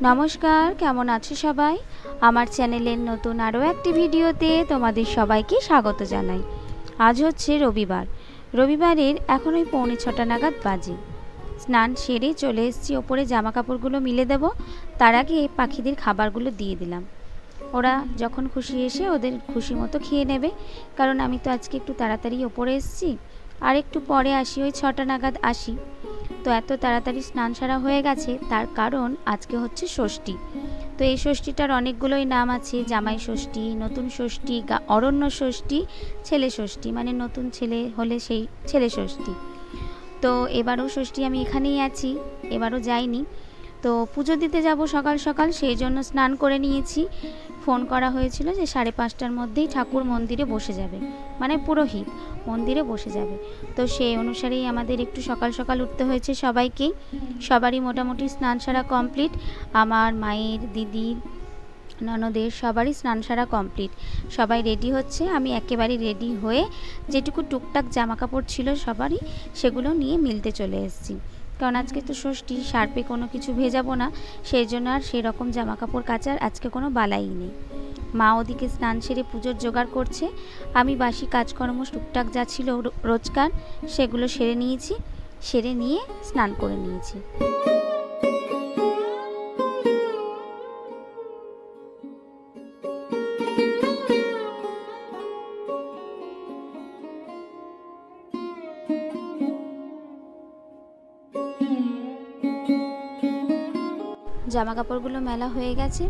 নমস্কার, কেমন আছো সবাই? আমার চ্যানেলের নতুন আরও একটি ভিডিওতে তোমাদের সবাইকে স্বাগত জানাই। আজ হচ্ছে রবিবার। রবিবারের এখন ওই 6:45 নাগাদ বাজে। স্নান সেরে চলে এসেছি ওপরে, জামা কাপড়গুলো মিলে দেব। তার আগে পাখিদের খাবারগুলো দিয়ে দিলাম। ওরা যখন খুশি এসে ওদের খুশি মতো খেয়ে নেবে, কারণ আমি তো আজকে একটু তাড়াতাড়ি ওপরে এসেছি। আর একটু পরে আসি, ওই 6টা নাগাদ আসি। তো এত তাড়াতাড়ি স্নান সারা হয়ে গেছে, তার কারণ আজকে হচ্ছে ষষ্ঠী। তো এই ষষ্ঠীটার অনেকগুলোই নাম আছে, জামাই ষষ্ঠী, নতুন ষষ্ঠী, অরণ্য ষষ্ঠী, ছেলে ষষ্ঠী, মানে নতুন ছেলে হলে সেই ছেলে ষষ্ঠী। তো এবারও ষষ্ঠী আমি এখানেই আছি, এবারও যাইনি। তো পুজো দিতে যাব সকাল সকাল, সেই জন্য স্নান করে নিয়েছি। ফোন করা হয়েছিল যে 5:30টার মধ্যেই ঠাকুর মন্দিরে বসে যাবে, মানে পুরোহিত মন্দিরে বসে যাবে। তো সেই অনুসারেই আমাদের একটু সকাল সকাল উঠতে হয়েছে সবাইকেই। সবারই মোটামুটি স্নান সারা কমপ্লিট। আমার মায়ের, দিদির, ননদের সবারই স্নান সারা কমপ্লিট। সবাই রেডি হচ্ছে, আমি একেবারে রেডি হয়ে যেটুকু টুকটাক জামা কাপড় ছিল সবারই, সেগুলো নিয়ে মিলতে চলে এসেছি। কারণ আজকে তো ষষ্ঠী, শার্পে কোনো কিছু ভেজাবো না, সেই জন্য আর সেরকম জামা কাপড় কাচার আজকে কোনো বালাই নেই। মা ওদিকে স্নান সেরে পুজোর জোগাড় করছে, আমি বাসি কাজকর্ম টুকটাক যা ছিল রোজকার সেগুলো সেরে নিয়েছি, সেরে নিয়ে স্নান করে নিয়েছি। জামা কাপড়গুলো মেলা হয়ে গেছে,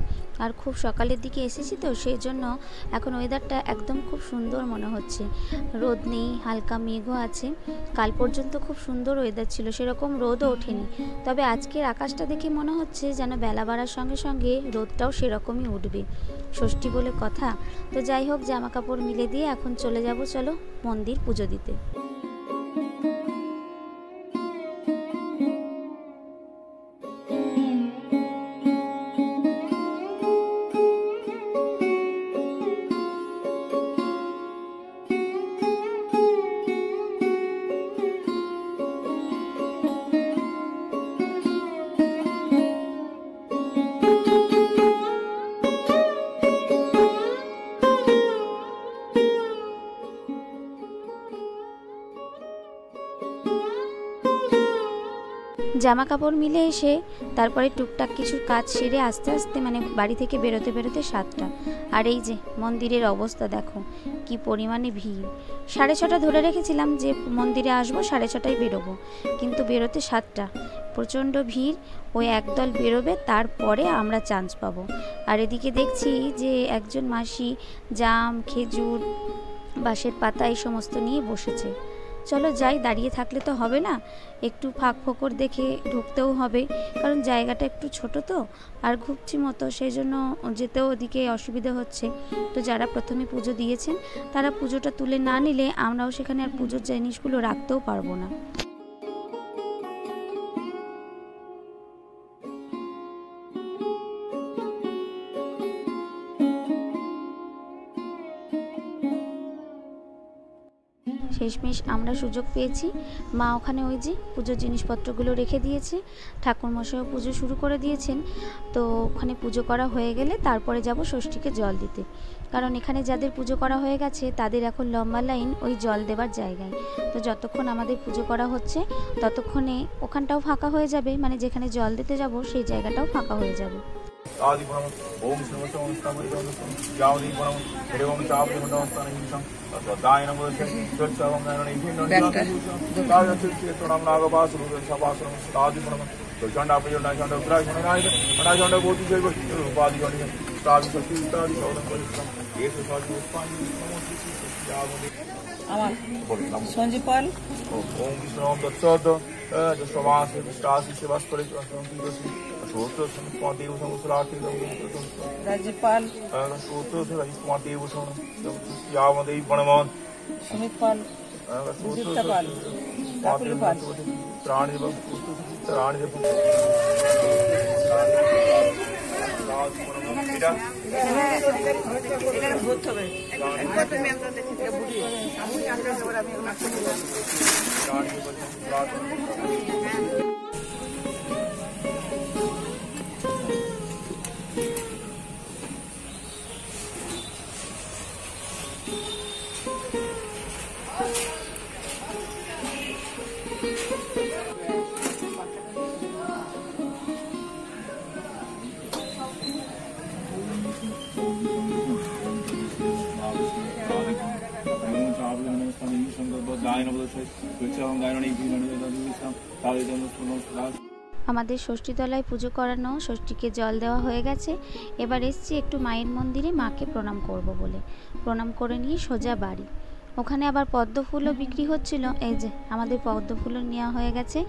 আর খুব সকালের দিকে এসেছি তো সেই জন্য এখন ওয়েদারটা একদম খুব সুন্দর মনে হচ্ছে। রোদ নেই, হালকা মেঘও আছে। কাল পর্যন্ত খুব সুন্দর ওয়েদার ছিল, সেরকম রোদও ওঠেনি। তবে আজকের আকাশটা দেখে মনে হচ্ছে যেন বেলা বাড়ার সঙ্গে সঙ্গে রোদটাও সেরকমই উঠবে, ষষ্ঠী বলে কথা। তো যাই হোক, জামা কাপড় মিলে দিয়ে এখন চলে যাব, চলো মন্দির পুজো দিতে। জামা কাপড় মিলে এসে তারপরে টুকটাক কিছু কাজ সেরে আস্তে আস্তে, মানে বাড়ি থেকে বেরোতে বেরোতে 7টা। আর এই যে মন্দিরের অবস্থা দেখো, কি পরিমাণে ভিড়। 6:30 ধরে রেখেছিলাম যে মন্দিরে আসবো 6:30টায় বেরোবো, কিন্তু বেরোতে 7টা। প্রচণ্ড ভিড়। ওই একদল বেরোবে, তারপরে আমরা চান্স পাবো। আর এদিকে দেখছি যে একজন মাসি জাম, খেজুর, বাঁশের পাতা এই সমস্ত নিয়ে বসেছে। চলো যাই, দাঁড়িয়ে থাকলে তো হবে না, একটু ফাঁক ফোকর দেখে ঢুকতেও হবে, কারণ জায়গাটা একটু ছোট তো, আর ঘুরছি মতো, সেই জন্য যেতেও ওদিকে অসুবিধা হচ্ছে। তো যারা প্রথমে পুজো দিয়েছেন তারা পুজোটা তুলে না নিলে আমরাও সেখানে আর পুজোর জিনিসগুলো রাখতেও পারবো না। শেষমেশ আমরা সুযোগ পেয়েছি। মা ওখানে ওই যে পুজোর জিনিসপত্রগুলো রেখে দিয়েছে, ঠাকুরমশাইও পুজো শুরু করে দিয়েছেন। তো ওখানে পুজো করা হয়ে গেলে তারপরে যাব ষষ্ঠীকে জল দিতে, কারণ এখানে যাদের পুজো করা হয়ে গেছে তাদের এখন লম্বা লাইন ওই জল দেবার জায়গায়। তো যতক্ষণ আমাদের পুজো করা হচ্ছে ততক্ষণে ওখানটাও ফাঁকা হয়ে যাবে, মানে যেখানে জল দিতে যাব সেই জায়গাটাও ফাঁকা হয়ে যাবে। ओम সঞ্জীব পাল রাজ্যপাল সুমিত পাল, সুদীপ্তা পাল, কাকুলি পাল। ঘুরতে হবে আমাদের ষষ্ঠীতলায় পুজো করানো, ষষ্ঠীকে জল দেওয়া হয়ে গেছে। এবার এসছি একটু মায়ের মন্দিরে মাকে প্রণাম করব বলে। প্রণাম করে নিয়ে সোজা বাড়ি। ওখানে আবার পদ্ম ফুলও বিক্রি হচ্ছিল। এই যে আমাদের পদ্ম ফুলও নেওয়া হয়ে গেছে,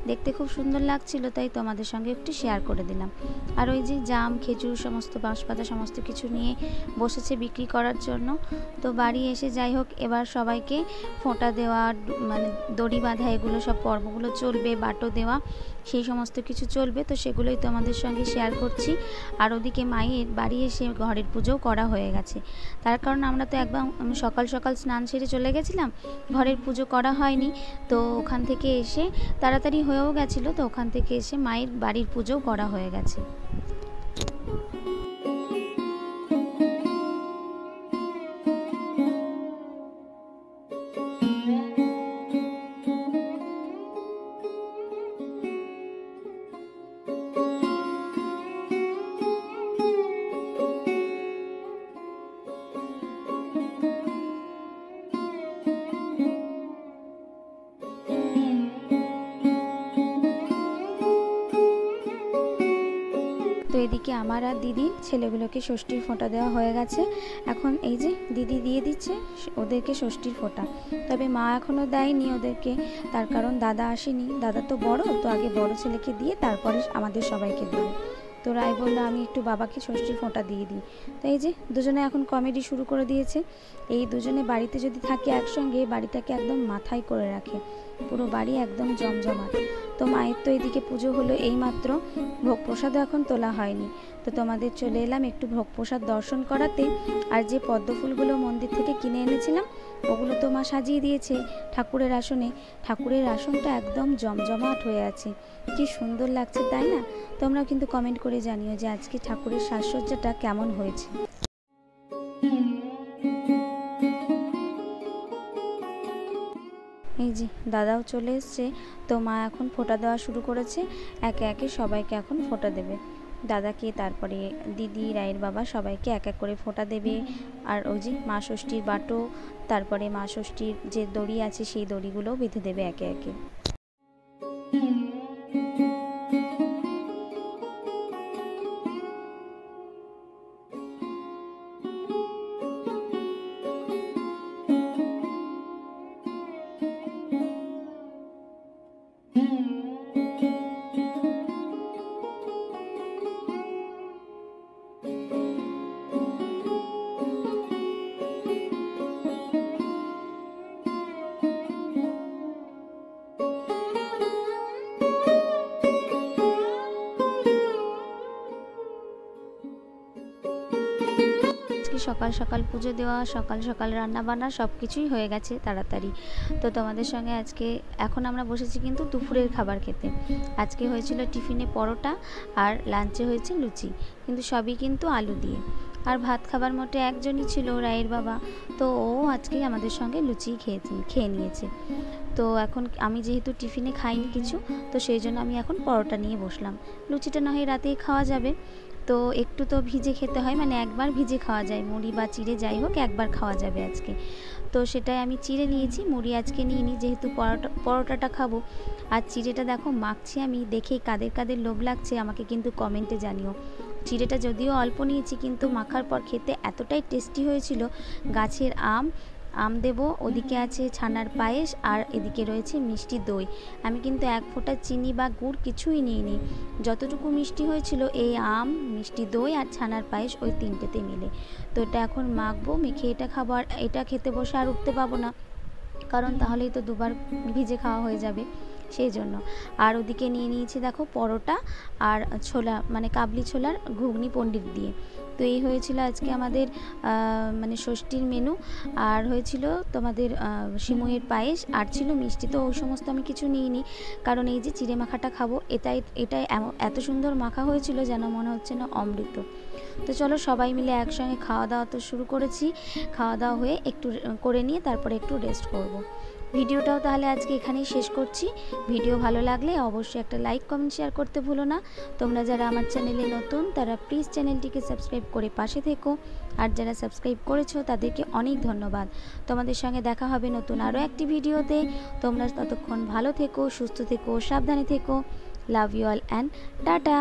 দেখতে খুব সুন্দর লাগছিল, তাই তোমাদের সঙ্গে একটু শেয়ার করে দিলাম। আর ওই যে জাম, খেজুর, সমস্ত বাঁশপাতা সমস্ত কিছু নিয়ে বসেছে বিক্রি করার জন্য। তো বাড়ি এসে যাই হোক, এবার সবাইকে ফোঁটা দেওয়া, মানে দড়ি বাঁধা, এগুলো সব পর্বগুলো চলবে, বাটো দেওয়া, সেই সমস্ত কিছু চলবে। তো সেগুলোই তোমাদের সঙ্গে শেয়ার করছি। আর ওদিকে মায়ের বাড়ি এসে ঘরের পুজোও করা হয়ে গেছে। তার কারণ আমরা তো একদম সকাল সকাল স্নান সেরে চলে গেছিলাম, ঘরের পুজো করা হয়নি। তো ওখান থেকে এসে তাড়াতাড়ি হয়েও গেছিলো, তো ওখান থেকে এসে মায়ের বাড়ির পুজোও করা হয়ে গেছে। তো এদিকে আমার আর দিদির ছেলেগুলোকে ষষ্ঠীর ফোঁটা দেওয়া হয়ে গেছে। এখন এই যে দিদি দিয়ে দিচ্ছে ওদেরকে ষষ্ঠীর ফোঁটা, তবে মা এখনও দেয়নি ওদেরকে, তার কারণ দাদা আসেনি। দাদা তো বড়, তো আগে বড় ছেলেকে দিয়ে তারপরে আমাদের সবাইকে দেবে। তো রায় বললো আমি একটু বাবাকে ষষ্ঠীর ফোঁটা দিয়ে দিই। তো এই যে দুজনে এখন কমেডি শুরু করে দিয়েছে। এই দুজনে বাড়িতে যদি থাকে একসঙ্গে, বাড়িটাকে একদম মাথায় করে রাখে, পুরো বাড়ি একদম জমজমাট। তো মায়ের তো এদিকে পুজো হলো এইমাত্র, ভোগ প্রসাদও এখন তোলা হয়নি। তো তোমাদের চলে এলাম একটু ভোগ প্রসাদ দর্শন করাতে। আর যে পদ্ম ফুলগুলো মন্দির থেকে কিনে এনেছিলাম, ওগুলো তো মা সাজিয়ে দিয়েছে ঠাকুরের আসনে। ঠাকুরের আসনটা একদম জমজমাট হয়ে আছে, কি সুন্দর লাগছে তাই না? তোমরাও কিন্তু কমেন্ট করে জানিও যে আজকে ঠাকুরের সাজসজ্জাটা কেমন হয়েছে। এই যে দাদাও চলে এসছে। তো মা এখন ফোঁটা দেওয়া শুরু করেছে, একে একে সবাইকে এখন ফোঁটা দেবে। দাদাকে, তারপরে দিদি, রায়ের বাবা সবাইকে এক এক করে ফোঁটা দেবে। আর ওই যে মা ষষ্ঠীর বাটো, তারপরে মা ষষ্ঠীর যে দড়ি আছে সেই দড়িগুলোও বেঁধে দেবে একে একে। সকাল সকাল পুজো দেওয়া, সকাল সকাল রান্না বান্না সব কিছুই হয়ে গেছে তাড়াতাড়ি। তো তোমাদের সঙ্গে আজকে এখন আমরা বসেছি কিন্তু দুপুরের খাবার খেতে। আজকে হয়েছিল টিফিনে পরোটা, আর লাঞ্চে হয়েছে লুচি, কিন্তু সবই কিন্তু আলু দিয়ে। আর ভাত খাবার মোটে একজনই ছিল, রায়ের বাবা, তো ও আজকে আমাদের সঙ্গে লুচি খেয়ে নিয়েছে। তো এখন আমি যেহেতু টিফিনে খাইনি কিছু, তো সেই জন্য আমি এখন পরোটা নিয়ে বসলাম। লুচিটা না হয় রাতেই খাওয়া যাবে, তো একটু তো ভিজে খেতে হয়, মানে একবার ভিজে খাওয়া যায়, মুড়ি বা চিড়ে যাই হোক একবার খাওয়া যাবে আজকে। তো সেটাই আমি চিড়ে নিয়েছি, মুড়ি আজকে নিইনি, যেহেতু পরোটাটা খাবো। আর চিড়েটা দেখো মাখছি আমি, দেখেই কাদের কাদের লোভ লাগছে আমাকে কিন্তু কমেন্টে জানিও। চিড়েটা যদিও অল্প নিয়েছি, কিন্তু মাখার পর খেতে এতটাই টেস্টি হয়েছিল। গাছের আম দেব, ওদিকে আছে ছানার পায়েস, আর এদিকে রয়েছে মিষ্টি দই। আমি কিন্তু এক ফোঁটা চিনি বা গুড় কিছুই নিইনি, যতটুকু মিষ্টি হয়েছিল এই আম, মিষ্টি দই আর ছানার পায়েস, ওই তিনটেতে মিলে। তো এটা এখন মাখবো, মেখে এটা খাবো। আর এটা খেতে বসে আর উঠতে পাবো না, কারণ তাহলেই তো দুবার ভিজে খাওয়া হয়ে যাবে, সেই জন্য। আর ওদিকে নিয়ে নিয়েছি দেখো পরোটা আর ছোলা, মানে কাবলি ছোলার ঘুগনি পণ্ডিত দিয়ে। তো এই হয়েছিল আজকে আমাদের মানে ষষ্ঠীর মেনু। আর হয়েছিল তোমাদের সিমইয়ের পায়েস, আর ছিল মিষ্টি। তো ওই সমস্ত আমি কিছু নিইনি, কারণ এই যে চিড়ে মাখাটা খাবো, এটাই এত সুন্দর মাখা হয়েছিল যেন মনে হচ্ছে না অমৃত। তো চলো সবাই মিলে একসঙ্গে খাওয়া দাওয়া তো শুরু করেছি। খাওয়া দাওয়া হয়ে একটু করে নিয়ে তারপরে একটু রেস্ট করব। ভিডিওটাও তাহলে আজকে এখানেই শেষ করছি। ভিডিও ভালো লাগলে অবশ্যই একটা লাইক কমেন্ট শেয়ার করতে ভুলো না। তোমরা যারা আমার চ্যানেলে নতুন তারা প্লিজ চ্যানেলটিকে সাবস্ক্রাইব করে পাশে থেকো, আর যারা সাবস্ক্রাইব করেছো তাদেরকে অনেক ধন্যবাদ। তোমাদের সঙ্গে দেখা হবে নতুন আরও একটি ভিডিওতে। তোমরা ততক্ষণ ভালো থেকো, সুস্থ থেকো, সাবধানে থেকো। Love you all and tata.